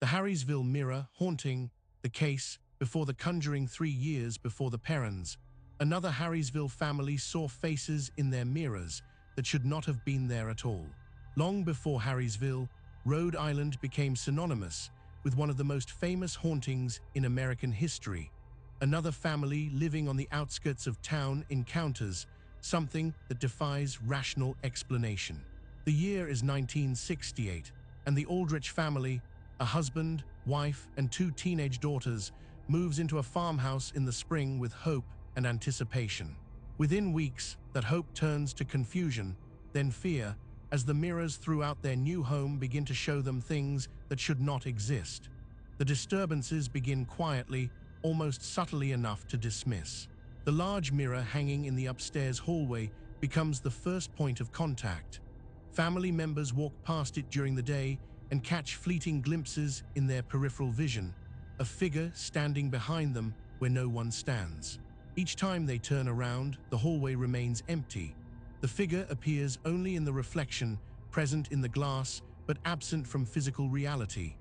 The Harrisville mirror haunting the case before the Conjuring 3 years before the parents. Another Harrisville family saw faces in their mirrors that should not have been there at all. Long before Harrisville, Rhode Island became synonymous with one of the most famous hauntings in American history. Another family living on the outskirts of town encounters something that defies rational explanation. The year is 1968, and the Aldrich family, a husband, wife, and 2 teenage daughters, moves into a farmhouse in the spring with hope and anticipation. Within weeks, that hope turns to confusion, then fear, as the mirrors throughout their new home begin to show them things that should not exist. The disturbances begin quietly, almost subtly enough to dismiss. The large mirror hanging in the upstairs hallway becomes the first point of contact. Family members walk past it during the day and catch fleeting glimpses in their peripheral vision, a figure standing behind them where no one stands. Each time they turn around, the hallway remains empty. The figure appears only in the reflection, present in the glass, but absent from physical reality.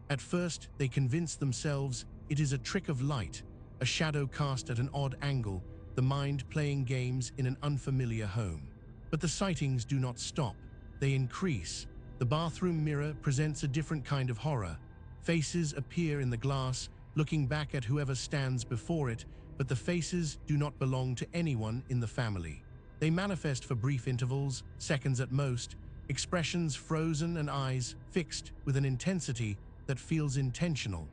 At first, they convince themselves it is a trick of light, a shadow cast at an odd angle, the mind playing games in an unfamiliar home. But the sightings do not stop. They increase. The bathroom mirror presents a different kind of horror. Faces appear in the glass, looking back at whoever stands before it, but the faces do not belong to anyone in the family. They manifest for brief intervals, seconds at most, expressions frozen and eyes fixed with an intensity that feels intentional.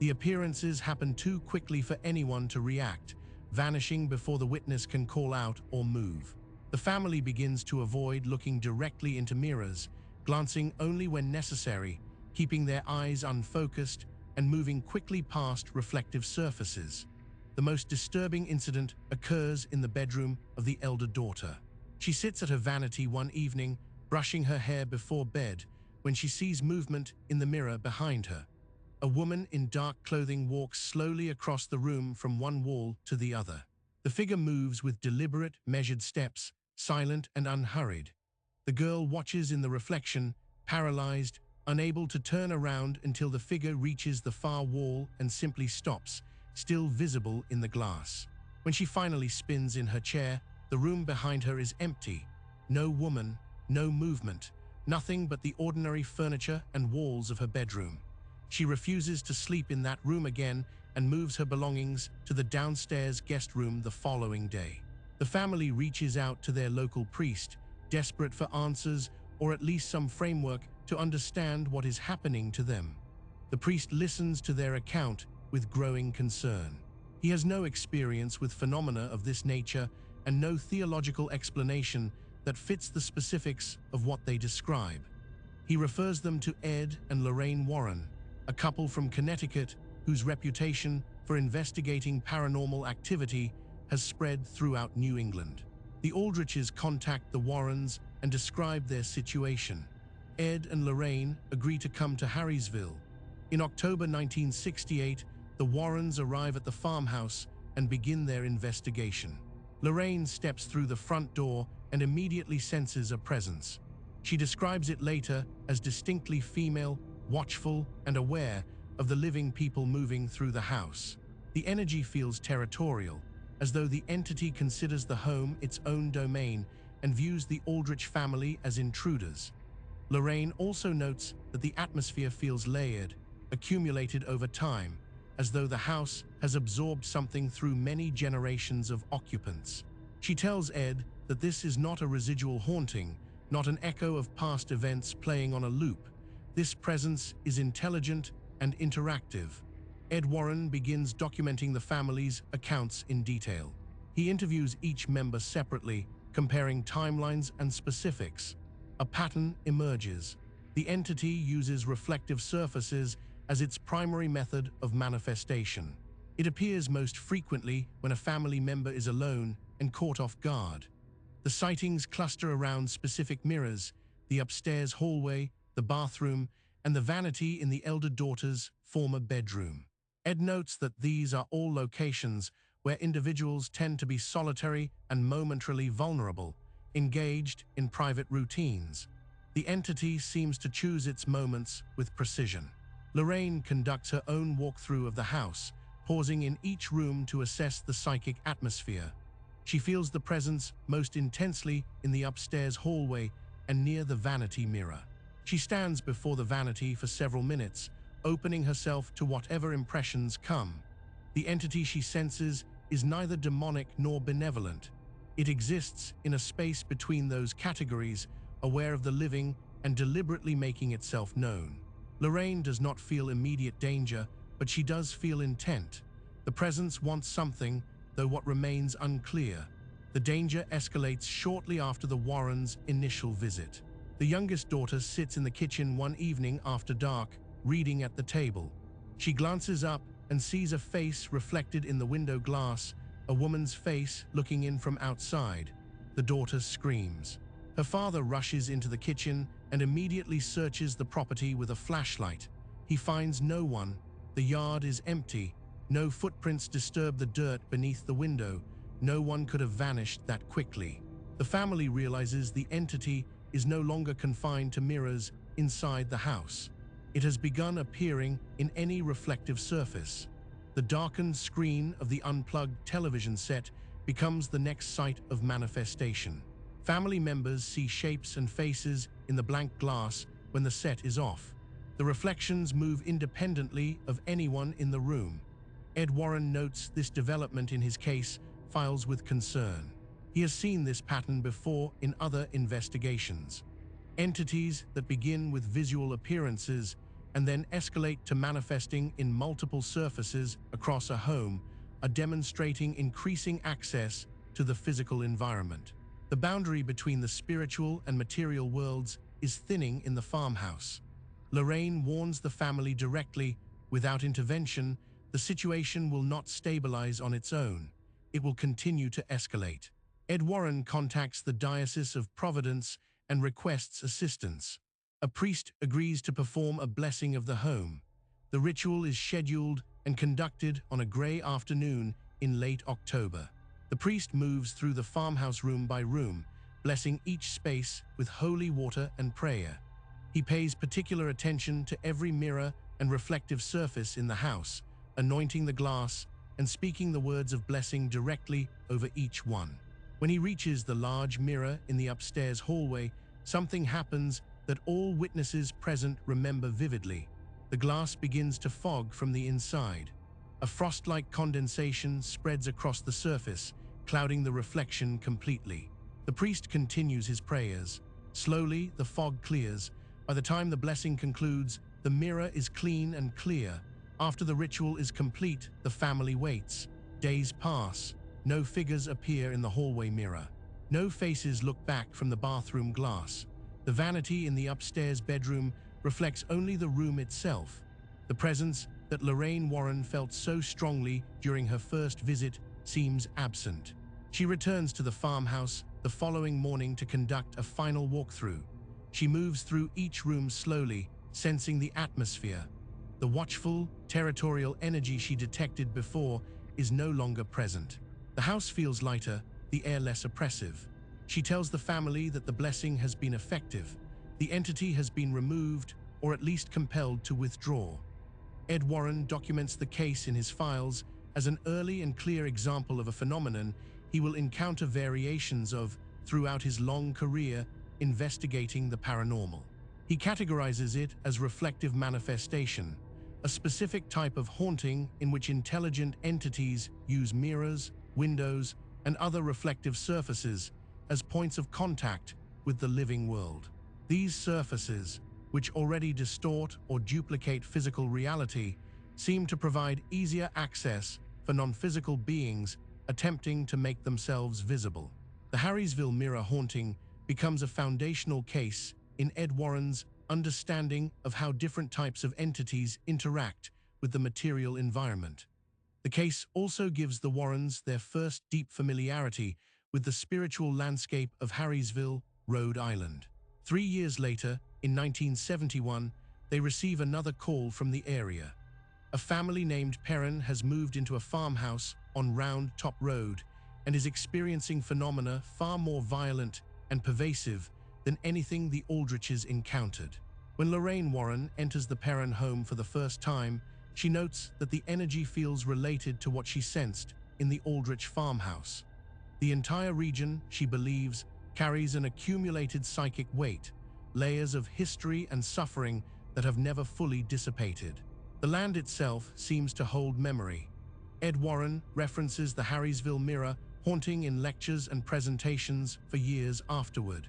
The appearances happen too quickly for anyone to react, vanishing before the witness can call out or move. The family begins to avoid looking directly into mirrors, glancing only when necessary, keeping their eyes unfocused and moving quickly past reflective surfaces. The most disturbing incident occurs in the bedroom of the elder daughter. She sits at her vanity one evening, brushing her hair before bed, when she sees movement in the mirror behind her. A woman in dark clothing walks slowly across the room from one wall to the other. The figure moves with deliberate, measured steps, silent and unhurried. The girl watches in the reflection, paralyzed, unable to turn around until the figure reaches the far wall and simply stops, still visible in the glass. When she finally spins in her chair, the room behind her is empty. No woman, no movement, nothing but the ordinary furniture and walls of her bedroom. She refuses to sleep in that room again and moves her belongings to the downstairs guest room the following day. The family reaches out to their local priest, desperate for answers or at least some framework to understand what is happening to them. The priest listens to their account with growing concern. He has no experience with phenomena of this nature and no theological explanation that fits the specifics of what they describe. He refers them to Ed and Lorraine Warren, a couple from Connecticut whose reputation for investigating paranormal activity has spread throughout New England. The Aldriches contact the Warrens and describe their situation. Ed and Lorraine agree to come to Harrisville. In October 1968, the Warrens arrive at the farmhouse and begin their investigation. Lorraine steps through the front door and immediately senses a presence. She describes it later as distinctly female, watchful, and aware of the living people moving through the house. The energy feels territorial, as though the entity considers the home its own domain and views the Aldrich family as intruders. Lorraine also notes that the atmosphere feels layered, accumulated over time, as though the house has absorbed something through many generations of occupants. She tells Ed that this is not a residual haunting, not an echo of past events playing on a loop. This presence is intelligent and interactive. Ed Warren begins documenting the family's accounts in detail. He interviews each member separately, comparing timelines and specifics. A pattern emerges. The entity uses reflective surfaces as its primary method of manifestation. It appears most frequently when a family member is alone and caught off guard. The sightings cluster around specific mirrors, the upstairs hallway, the bathroom, and the vanity in the elder daughter's former bedroom. Ed notes that these are all locations where individuals tend to be solitary and momentarily vulnerable, engaged in private routines. The entity seems to choose its moments with precision. Lorraine conducts her own walkthrough of the house, pausing in each room to assess the psychic atmosphere. She feels the presence most intensely in the upstairs hallway and near the vanity mirror. She stands before the vanity for several minutes, opening herself to whatever impressions come. The entity she senses is neither demonic nor benevolent. It exists in a space between those categories, aware of the living and deliberately making itself known. Lorraine does not feel immediate danger, but she does feel intent. The presence wants something, though what remains unclear. The danger escalates shortly after the Warrens' initial visit. The youngest daughter sits in the kitchen one evening after dark, reading at the table. She glances up and sees a face reflected in the window glass, a woman's face looking in from outside. The daughter screams. Her father rushes into the kitchen and immediately searches the property with a flashlight. He finds no one. The yard is empty. No footprints disturb the dirt beneath the window. No one could have vanished that quickly. The family realizes the entity is no longer confined to mirrors inside the house. It has begun appearing in any reflective surface. The darkened screen of the unplugged television set becomes the next site of manifestation. Family members see shapes and faces in the blank glass when the set is off. The reflections move independently of anyone in the room. Ed Warren notes this development in his case files with concern. He has seen this pattern before in other investigations. Entities that begin with visual appearances and then escalate to manifesting in multiple surfaces across a home are demonstrating increasing access to the physical environment. The boundary between the spiritual and material worlds is thinning in the farmhouse. Lorraine warns the family directly, without intervention, the situation will not stabilize on its own. It will continue to escalate. Ed Warren contacts the Diocese of Providence and requests assistance. A priest agrees to perform a blessing of the home. The ritual is scheduled and conducted on a gray afternoon in late October. The priest moves through the farmhouse room by room, blessing each space with holy water and prayer. He pays particular attention to every mirror and reflective surface in the house, anointing the glass and speaking the words of blessing directly over each one. When he reaches the large mirror in the upstairs hallway, something happens that all witnesses present remember vividly. The glass begins to fog from the inside. A frost-like condensation spreads across the surface, clouding the reflection completely. The priest continues his prayers. Slowly, the fog clears. By the time the blessing concludes, the mirror is clean and clear. After the ritual is complete, the family waits. Days pass. No figures appear in the hallway mirror. No faces look back from the bathroom glass. The vanity in the upstairs bedroom reflects only the room itself. The presence that Lorraine Warren felt so strongly during her first visit seems absent. She returns to the farmhouse the following morning to conduct a final walkthrough. She moves through each room slowly, sensing the atmosphere. The watchful, territorial energy she detected before is no longer present. The house feels lighter, the air less oppressive. She tells the family that the blessing has been effective. The entity has been removed, or at least compelled to withdraw. Ed Warren documents the case in his files as an early and clear example of a phenomenon he will encounter variations of throughout his long career investigating the paranormal. He categorizes it as reflective manifestation, a specific type of haunting in which intelligent entities use mirrors, windows, and other reflective surfaces as points of contact with the living world. These surfaces, which already distort or duplicate physical reality, seem to provide easier access for non-physical beings attempting to make themselves visible. The Harrisville mirror haunting becomes a foundational case in Ed Warren's understanding of how different types of entities interact with the material environment. The case also gives the Warrens their first deep familiarity with the spiritual landscape of Harrisville, Rhode Island. 3 years later, in 1971, they receive another call from the area. A family named Perrin has moved into a farmhouse on Round Top Road and is experiencing phenomena far more violent and pervasive than anything the Aldriches encountered. When Lorraine Warren enters the Perron home for the first time, she notes that the energy feels related to what she sensed in the Aldrich farmhouse. The entire region, she believes, carries an accumulated psychic weight, layers of history and suffering that have never fully dissipated. The land itself seems to hold memory. Ed Warren references the Harrisville mirror haunting in lectures and presentations for years afterward.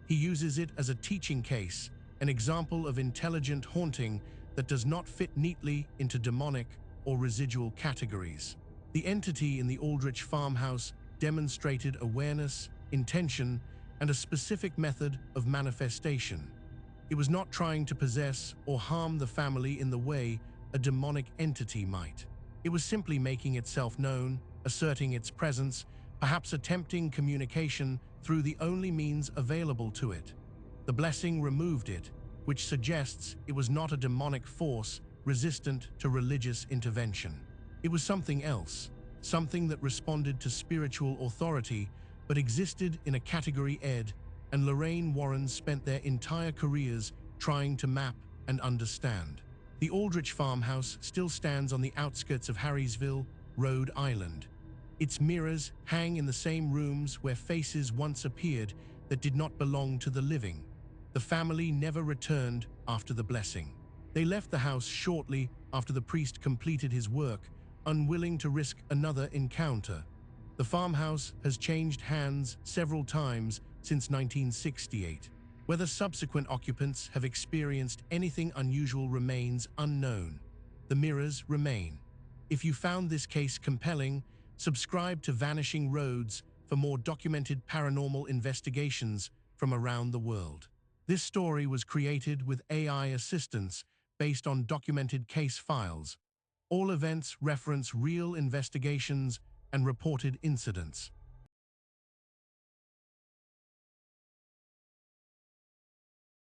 He uses it as a teaching case, an example of intelligent haunting that does not fit neatly into demonic or residual categories. The entity in the Aldrich farmhouse demonstrated awareness, intention, and a specific method of manifestation. It was not trying to possess or harm the family in the way a demonic entity might. It was simply making itself known, asserting its presence, perhaps attempting communication through the only means available to it. The blessing removed it, which suggests it was not a demonic force resistant to religious intervention. It was something else, something that responded to spiritual authority but existed in a category Ed and Lorraine Warren spent their entire careers trying to map and understand. The Aldrich farmhouse still stands on the outskirts of Harrisville, Rhode Island. Its mirrors hang in the same rooms where faces once appeared that did not belong to the living. The family never returned after the blessing. They left the house shortly after the priest completed his work, unwilling to risk another encounter. The farmhouse has changed hands several times since 1968. Whether subsequent occupants have experienced anything unusual remains unknown. The mirrors remain. If you found this case compelling, subscribe to Vanishing Roads for more documented paranormal investigations from around the world. This story was created with AI assistance based on documented case files. All events reference real investigations and reported incidents.